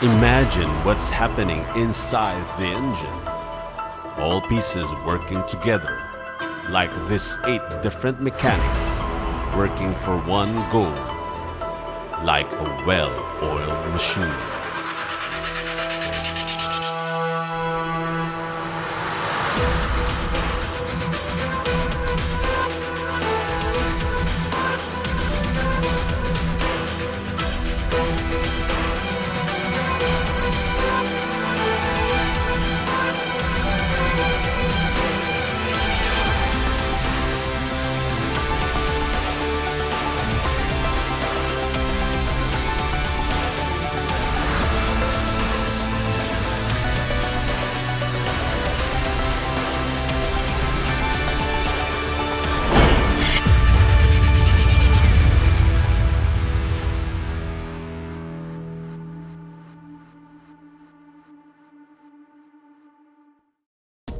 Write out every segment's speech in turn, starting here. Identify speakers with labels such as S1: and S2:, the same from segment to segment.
S1: Imagine what's happening inside the engine. All pieces working together, like these 8 different mechanics working for one goal, like a well-oiled machine.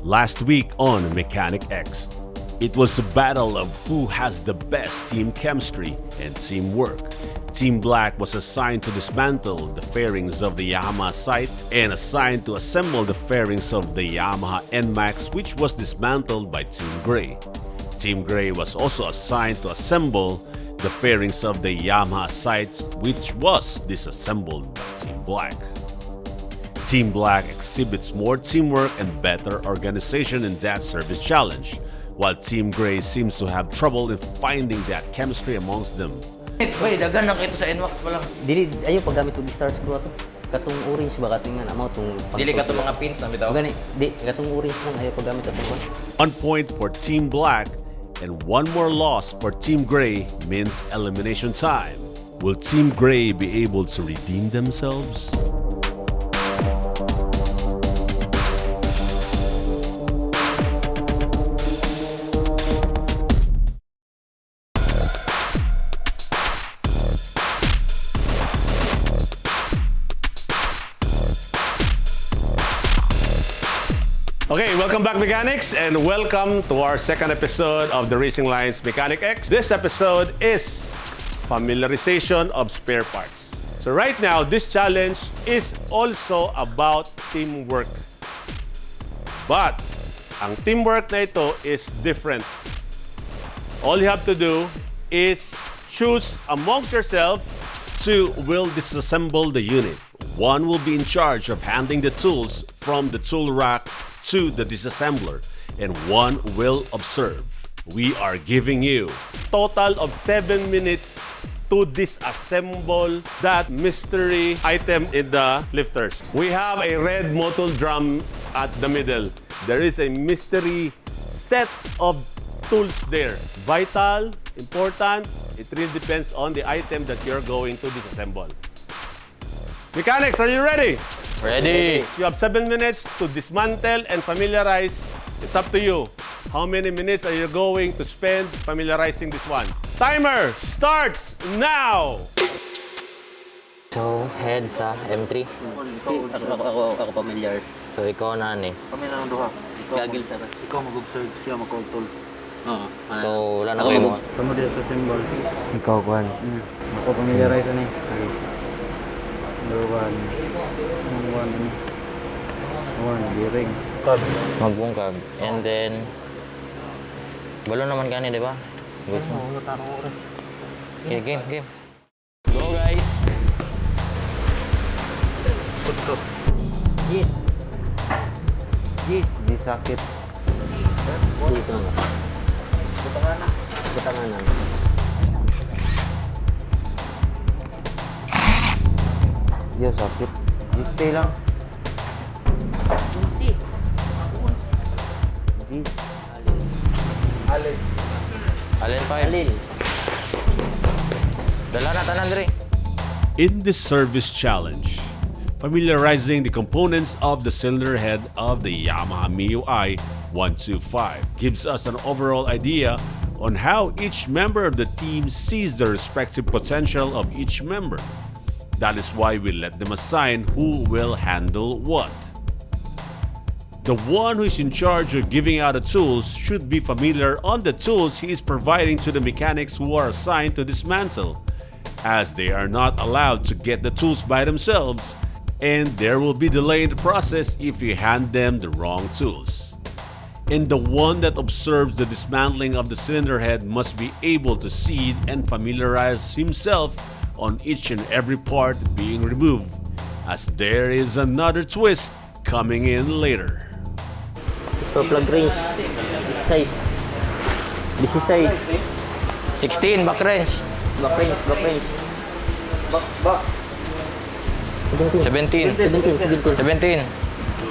S1: Last week on Mechanic X, it was a battle of who has the best team chemistry and teamwork. Team Black was assigned to dismantle the fairings of the Yamaha sight and assigned to assemble the fairings of the Yamaha NMAX, which was dismantled by Team Gray. Team Gray was also assigned to assemble the fairings of the Yamaha sights, which was disassembled by Team Black. Team Black exhibits more teamwork and better organization in that service challenge, while Team Gray seems to have trouble in finding that chemistry amongst them.
S2: Wait, dagan na kito sa NMAX pa lang.
S3: Dili ayo paggamit og star screw ato. Katong orange ba kating nga amo tong
S2: Dili kato mga pins na bitaw.
S3: Gani, di katong orange lang ayo paggamit atong.
S1: 1 point for Team Black and 1 more loss for Team Gray means elimination time. Will Team Gray be able to redeem themselves? Okay, welcome back mechanics and welcome to our second episode of the Racing Lines Mechanic X. This episode is familiarization of spare parts. So right now, this challenge is also about teamwork. But ang teamwork na ito is different. All you have to do is choose amongst yourself. 2 will disassemble the unit. 1 will be in charge of handling the tools from the tool rack to the disassembler, and 1 will observe. We are giving you total of 7 minutes to disassemble that mystery item in the lifters. We have a red MOTUL drum at the middle. There is a mystery set of tools there. Vital, important, it really depends on the item that you're going to disassemble. Mechanics, are you ready?
S2: Ready.
S1: You have 7 minutes to dismantle and familiarize. It's up to you. How many minutes are you going to spend familiarizing this one? Timer starts now!
S2: So, head sa M3.
S3: Ako familiar.
S2: So, ikaw na ni.
S4: Kami na ng duha.
S3: Gagil sa.
S4: Ikaw mag-observe, siya mag-tools.
S3: Oo.
S2: So, wala na kayo mo.
S4: Kamu dito sa symbol.
S3: Ikaw kuan.
S4: Ako familiarize na eh. One bearing.
S2: Magbungkag. And then, balo naman kani, di ba? Gusto. Okay, game. Go, guys!
S4: Putso.
S3: Yes, di sakit. Dito na. Butanganan. Yo, sakit. Stay lang.
S2: Alin pa yun? Dala na tanan diri.
S1: In this service challenge, familiarizing the components of the cylinder head of the Yamaha MIUI 125 gives us an overall idea on how each member of the team sees the respective potential of each member. That is why we let them assign who will handle what. The one who is in charge of giving out the tools should be familiar on the tools he is providing to the mechanics who are assigned to dismantle, as they are not allowed to get the tools by themselves and there will be delay in the process if you hand them the wrong tools. And the one that observes the dismantling of the cylinder head must be able to see and familiarize himself on each and every part being removed, as there is another twist coming in later.
S3: Spark plug range. This size. This is size.
S2: 16, back range.
S3: Back range, back range. Box.
S2: 17.
S3: 17.
S2: 17.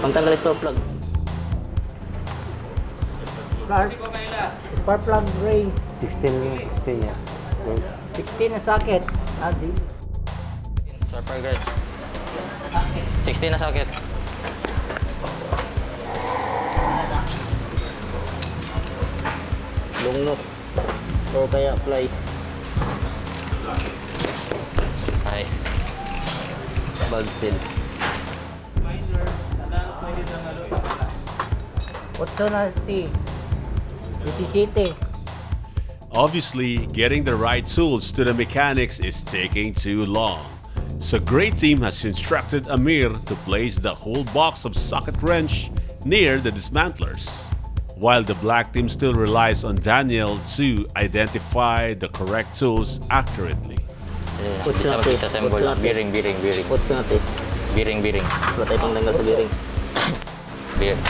S3: Pangtanggal spark plug.
S5: Spark plug range.
S4: 16 yeah.
S5: 16 na socket. Adi.
S2: Spark plug range. 16 na socket.
S3: Long note. Or kaya plies.
S2: Nice.
S3: Bag seal.
S5: What's on T? This is city.
S1: Obviously, getting the right tools to the mechanics is taking too long. So Great Team has instructed Amir to place the whole box of socket wrench near the dismantlers, while the Black Team still relies on Daniel to identify the correct tools accurately.
S3: What's
S2: Isa
S3: natin?
S2: mag-assemble.
S3: What's natin?
S2: Bearing.
S3: What's natin?
S2: Bearing.
S3: Wala tayo pangtanggal sa bearing.
S2: Bearing.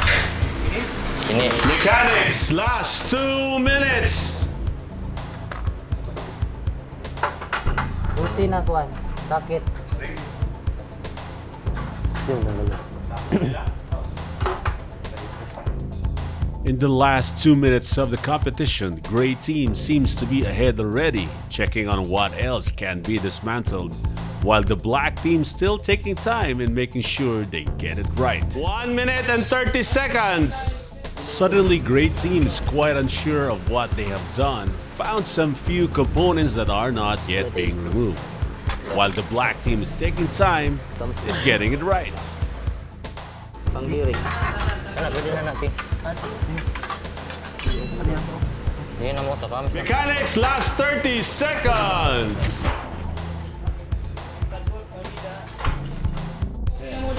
S2: Sini.
S1: Mechanics, last 2 minutes!
S5: Buti na kuan. Socket.
S1: In the last 2 minutes of the competition, Great Team seems to be ahead already, checking on what else can be dismantled, while the Black Team still taking time in making sure they get it right. 1 minute and 30 seconds! Suddenly, Great Team is quite unsure of what they have done, found some few components that are not yet being removed, while the Black Team is taking time in getting it right.
S3: Pang bearing.
S2: Kana, pwede na natin. Yun na mo sa cams.
S1: Mechanics, last 30 seconds!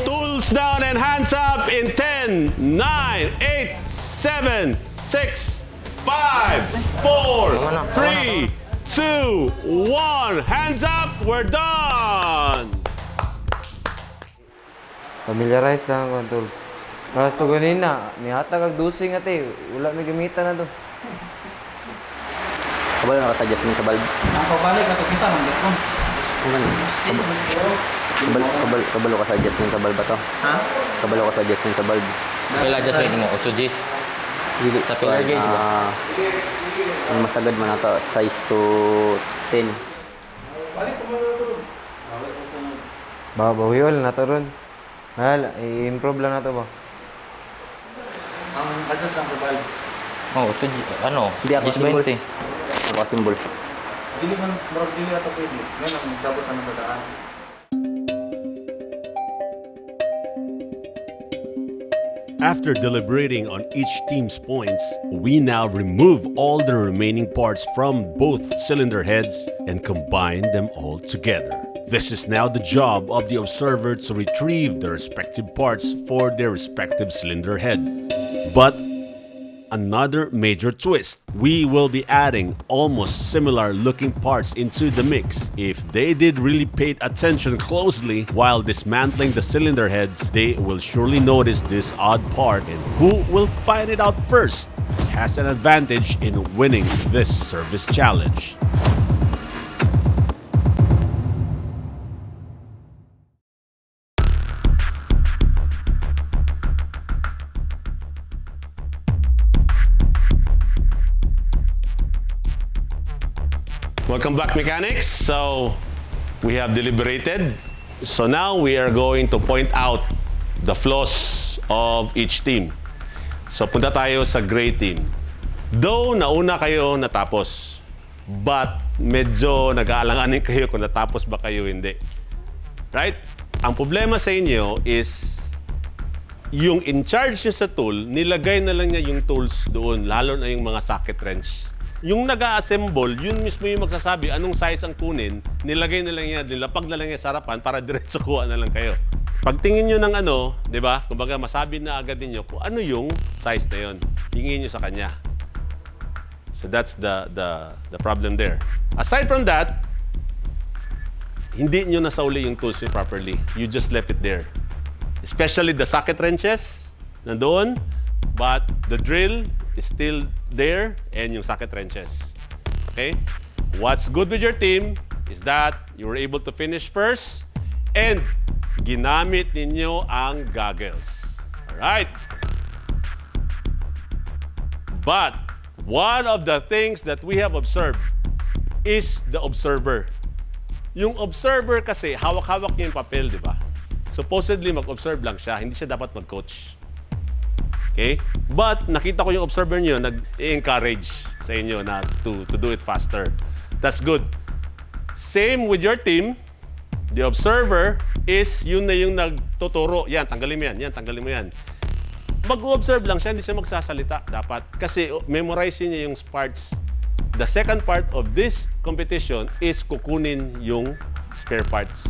S1: Tools down and hands up in 10, 9, 8, 7, 6, 5, 4, 3, 2, 1. Hands up, we're done!
S4: Familiarize lang ako ang tools. Mas to ganin na, nihatag ang dusing ate, wala may gamitan na to.
S3: Kabalo nakasuggest mo sa bulb.
S6: Nakabalik ato kita man dito.
S3: Kabalo ka-suggest mo sa bulb ba to?
S6: Ha?
S3: Kabalo ka-suggest mo sa bulb.
S2: Pila adjustment mo, 8 Gs. Sa pillar gauge ba?
S3: Ang masagad mo na to, size to 10.
S4: Bawiol na to ron. I-improve lang na to ba?
S6: Ang adjust lang sa valve.
S2: Oh, 8 G. Ano?
S3: Hindi ako
S2: Gs
S3: symbol.
S2: 20.
S3: Ako symbol.
S6: Dili man murag dili ato pwede. Ngayon ang sabot na nadaan.
S1: After deliberating on each team's points, we now remove all the remaining parts from both cylinder heads and combine them all together. This is now the job of the observer to retrieve the respective parts for their respective cylinder heads. But another major twist, we will be adding almost similar looking parts into the mix. If they did really pay attention closely while dismantling the cylinder heads, they will surely notice this odd part, and who will find it out first has an advantage in winning this service challenge. Welcome back, mechanics. So we have deliberated. So now we are going to point out the flaws of each team. So punta tayo sa gray team. Though nauna kayo natapos, but medyo nag-aalanganin kayo kung natapos ba kayo hindi. Right? Ang problema sa inyo is yung in charge nyo sa tool, nilagay na lang niya yung tools doon, lalo na yung mga socket wrench. Yung nag-a-assemble, yun mismo yung magsasabi anong size ang kunin, nilagay na lang niya, nilapag na lang niya sa harapan para diretso kuha na lang kayo. Pagtingin nyo ng ano, di ba? Kumbaga, masabi na agad ninyo kung ano yung size na yun. Hingin nyo sa kanya. So that's the problem there. Aside from that, hindi nyo nasauli yung tools nyo properly. You just left it there. Especially the socket wrenches, nandoon, but the drill is still there and yung socket wrenches. Okay? What's good with your team is that you were able to finish first and ginamit ninyo ang goggles. Alright? But one of the things that we have observed is the observer. Yung observer kasi, hawak-hawak niya yung papel, di ba? Supposedly, mag-observe lang siya. Hindi siya dapat mag-coach. Okay? But, nakita ko yung observer niyo, nag-encourage sa inyo na to do it faster. That's good. Same with your team. The observer is yun na yung nagtuturo. Yan, tanggalin mo yan. Yan, tanggalin mo yan. Mag-observe lang siya, hindi siya magsasalita dapat. Kasi memorize niya yung parts. The second part of this competition is kukunin yung spare parts.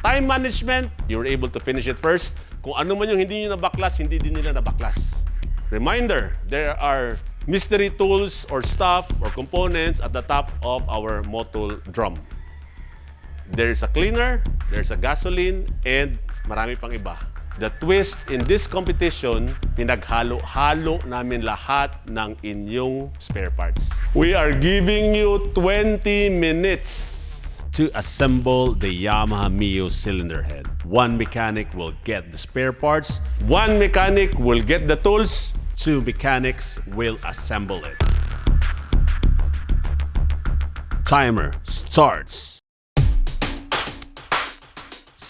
S1: Time management, you were able to finish it first. Kung ano man yung hindi nyo nabaklas, hindi din nila nabaklas. Reminder, there are mystery tools or stuff or components at the top of our MOTUL drum. There's a cleaner, there's a gasoline, and marami pang iba. The twist in this competition, pinaghalo-halo namin lahat ng inyong spare parts. We are giving you 20 minutes to assemble the Yamaha Mio cylinder head. One mechanic will get the spare parts, one mechanic will get the tools, two mechanics will assemble it. Timer starts.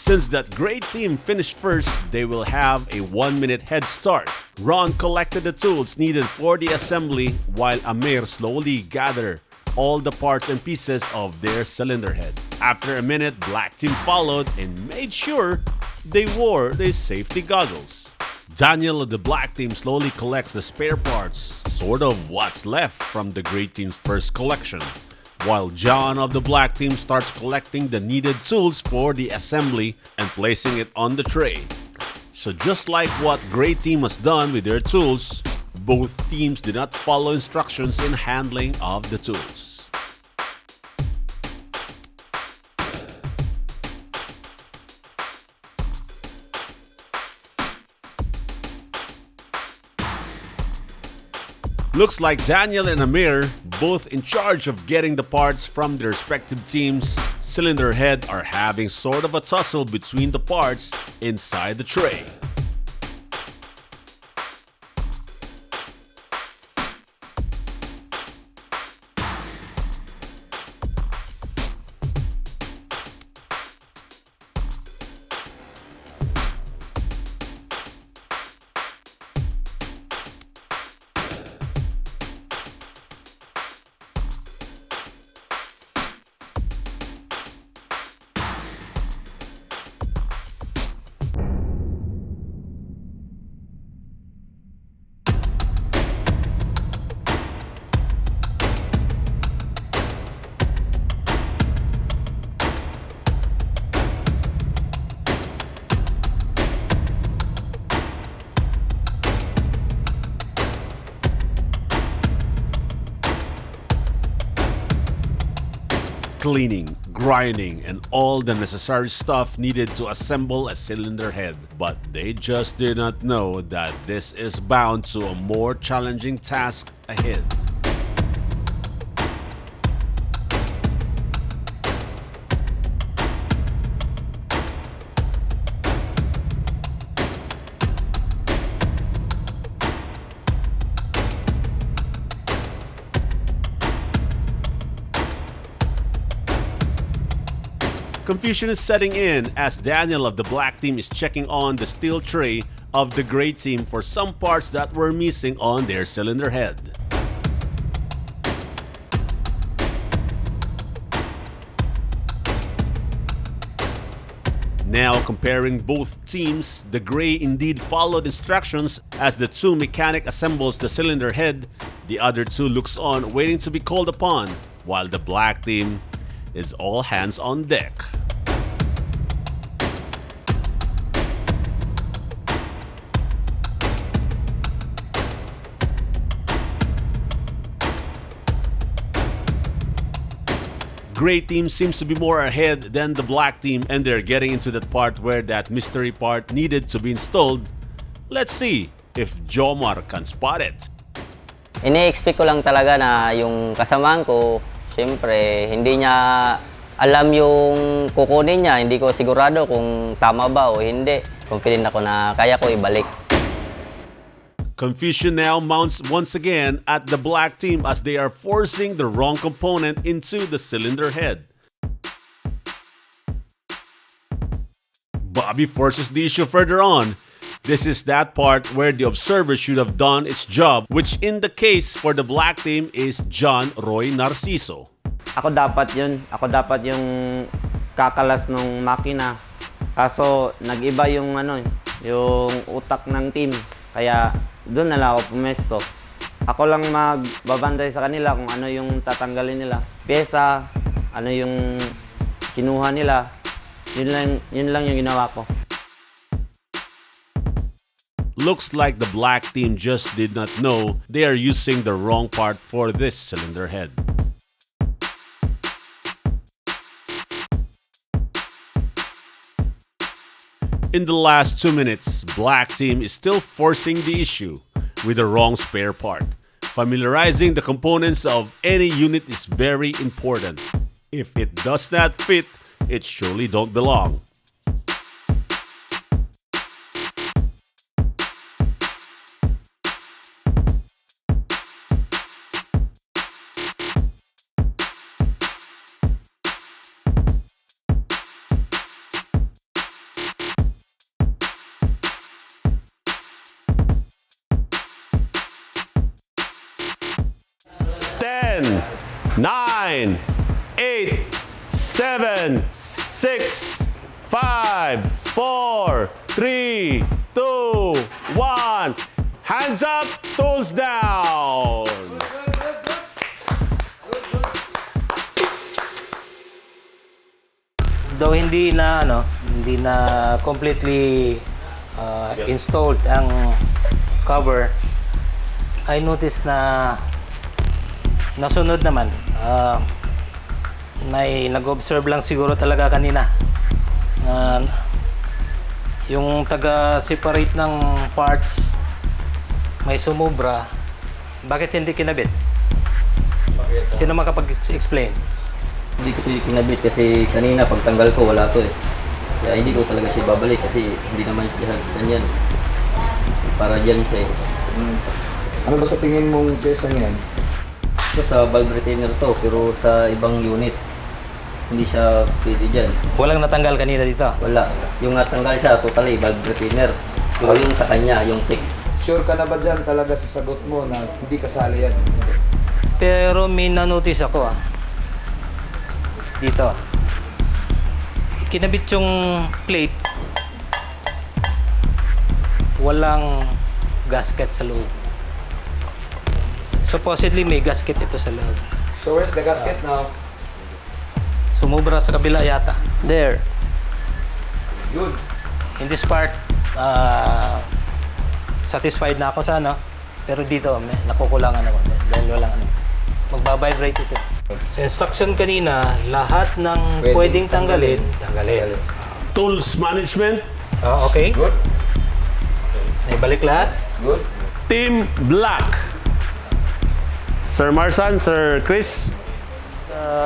S1: Since that great team finished first, they will have a 1-minute head start. Ron collected the tools needed for the assembly while Amir slowly gathered all the parts and pieces of their cylinder head. After a minute, Black Team followed and made sure they wore their safety goggles. Daniel of the Black Team slowly collects the spare parts, sort of what's left from the Gray Team's first collection, while John of the Black Team starts collecting the needed tools for the assembly and placing it on the tray. So just like what Gray Team has done with their tools, both teams did not follow instructions in handling of the tools. Looks like Daniel and Amir, both in charge of getting the parts from their respective teams' cylinder head, are having sort of a tussle between the parts inside the tray. Cleaning, grinding, and all the necessary stuff needed to assemble a cylinder head. But they just did not know that this is bound to a more challenging task ahead. Confusion is setting in as Daniel of the Black Team is checking on the steel tray of the Gray Team for some parts that were missing on their cylinder head. Now comparing both teams, the Gray indeed followed instructions as the two mechanic assembles the cylinder head. The other two looks on, waiting to be called upon, while the Black Team is all hands on deck. gray team seems to be more ahead than the black team, and they're getting into that part where that mystery part needed to be installed. Let's see if Jomar can spot it.
S3: Ini-expect ko lang talaga na yung kasamahan ko, siyempre, hindi niya alam yung kukunin niya. Hindi ko sigurado kung tama ba o hindi. Confident ako na kaya ko ibalik.
S1: Confusion now mounts once again at the black team as they are forcing the wrong component into the cylinder head. Bobby forces the issue further on. This is that part where the observer should have done its job, which in the case for the black team is John Roy Narciso.
S4: Ako dapat yun. Ako dapat yung kakalas ng makina. Kaso nag-iba yung yung utak ng team. Kaya doon na lang ako pumesto. Ako lang magbabantay sa kanila kung ano yung tatanggalin nila. Pyesa, ano yung kinuha nila. Yun lang yung ginawa ko.
S1: Looks like the black team just did not know they are using the wrong part for this cylinder head. In the last 2 minutes, black team is still forcing the issue with the wrong spare part. Familiarizing the components of any unit is very important. If it does not fit, it surely don't belong. Nine, 8, 7, 6, 5, 4, 3, 2, 1. Hands up, tools down.
S6: Though hindi na completely installed ang cover, I noticed na nasunod naman. Nag-observe lang siguro talaga kanina. Yung taga-separate ng parts may sumobra. Bakit hindi kinabit? Sino makapag-explain?
S3: Hindi ko kinabit kasi kanina pagtanggal ko wala to eh. Kaya hindi ko talaga siya babalik kasi hindi naman siya ganyan. Para dyan siya eh.
S7: Ano ba sa tingin mong pyesa niyan?
S3: Ito sa valve retainer to pero sa ibang unit. Hindi siya pwede dyan.
S6: Walang natanggal kanina dito?
S3: Wala. Yung natanggal siya totally valve retainer. Pero yung sa kanya, yung fix.
S7: Sure ka na ba dyan talaga sa sagot mo na hindi kasali yan?
S6: Pero may na-notice ako dito. Kinabit yung plate. Walang gasket sa loob. Supposedly may gasket ito sa loob.
S7: So where's the gasket now?
S6: Sumubra sa kabila yata.
S3: There.
S7: Good.
S6: In this part, satisfied na ako sa pero dito nakukulangan ako dahil walang magbabibrate ito. Sa instruction kanina, lahat ng pwedeng tanggalin.
S1: Tools management.
S6: Okay.
S7: Good.
S6: Naibalik lahat.
S7: Good.
S1: Team Black. Sir Marsan, Sir Chris.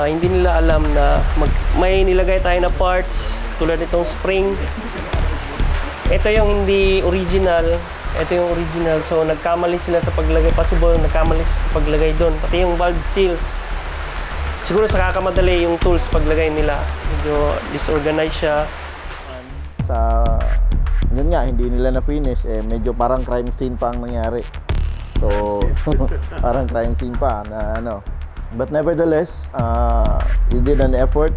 S8: Hindi nila alam na may nilagay tayo na parts tulad nitong spring. Ito yung hindi original. Ito yung original. So nagkamali sila sa paglagay. Possible nagkamali sa paglagay doon. Pati yung valve seals. Siguro sa kakamadali yung tools paglagay nila. Medyo disorganized siya.
S9: Yun nga, hindi nila na-finish. Medyo parang crime scene pa ang nangyari. So, parang crime scene pa na But nevertheless, you did an effort.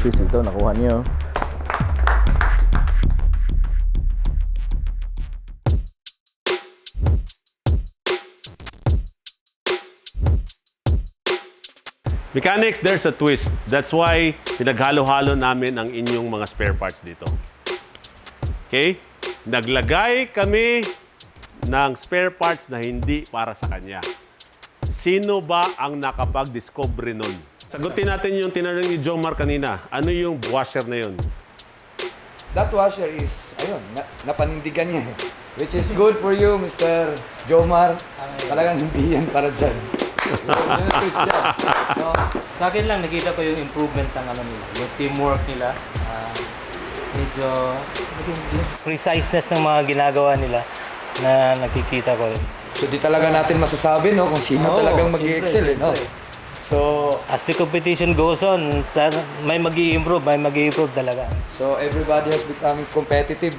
S9: Please, ito, nakuha niyo.
S1: Mechanics, there's a twist. That's why pinaghalo-halo namin ang inyong mga spare parts dito. Okay? Naglagay kami ng spare parts na hindi para sa kanya. Sino ba ang nakapag-discover nun? Sagutin natin yung tinanong ni Jomar kanina. Ano yung washer na yun?
S7: That washer is, ayun, napanindigan niya. Which is good for you, Mr. Jomar. Talagang hindi yan para dyan. Yun ang twist yan.
S6: No, sa akin lang, nakita ko yung improvement ng ano nila, yung teamwork nila. Medyo yung preciseness ng mga ginagawa nila na nakikita ko rin.
S7: So di talaga natin masasabi, no, kung sino talagang mag-i-excel, no? So,
S6: as the competition goes on, may mag-i-improve talaga.
S7: so everybody has becoming competitive.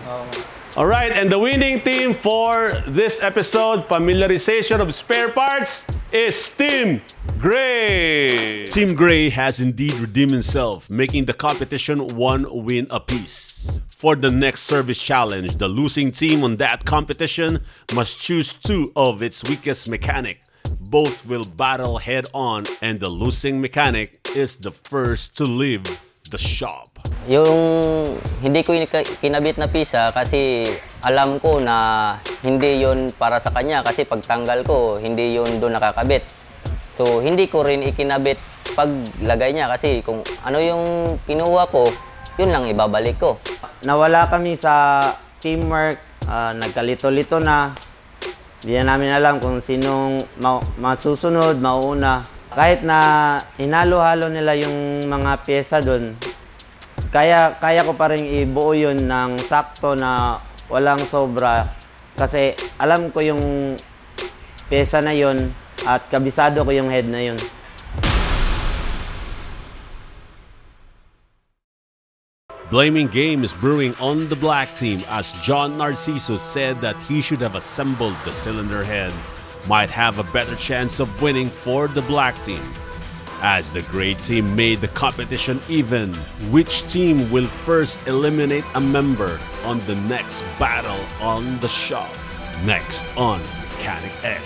S1: All right, and the winning team for this episode, familiarization of spare parts, is Team Gray. Team Gray has indeed redeemed himself, making the competition 1 win apiece. For the next service challenge, the losing team on that competition must choose 2 of its weakest mechanic. Both will battle head-on, and the losing mechanic is the first to leave the shop.
S3: Yung hindi ko kinabit na pisa kasi alam ko na hindi yon para sa kanya kasi pagtanggal ko, hindi yon doon nakakabit. So, hindi ko rin ikinabit paglagay niya kasi kung ano yung kinuha ko, yun lang ibabalik ko.
S4: Nawala kami sa teamwork, nagkalito-lito na. Hindi na namin alam kung sinong masusunod, mauuna. Kahit na hinalo-halo nila yung mga pyesa doon, kaya ko pa rin ibuo yun ng sakto na walang sobra. Kasi alam ko yung pyesa na yun at kabisado ko yung head na yun.
S1: Blaming game is brewing on the black team as John Narciso said that he should have assembled the cylinder head, might have a better chance of winning for the black team. As the gray team made the competition even, which team will first eliminate a member on the next battle on the shop? Next on Mechanic X.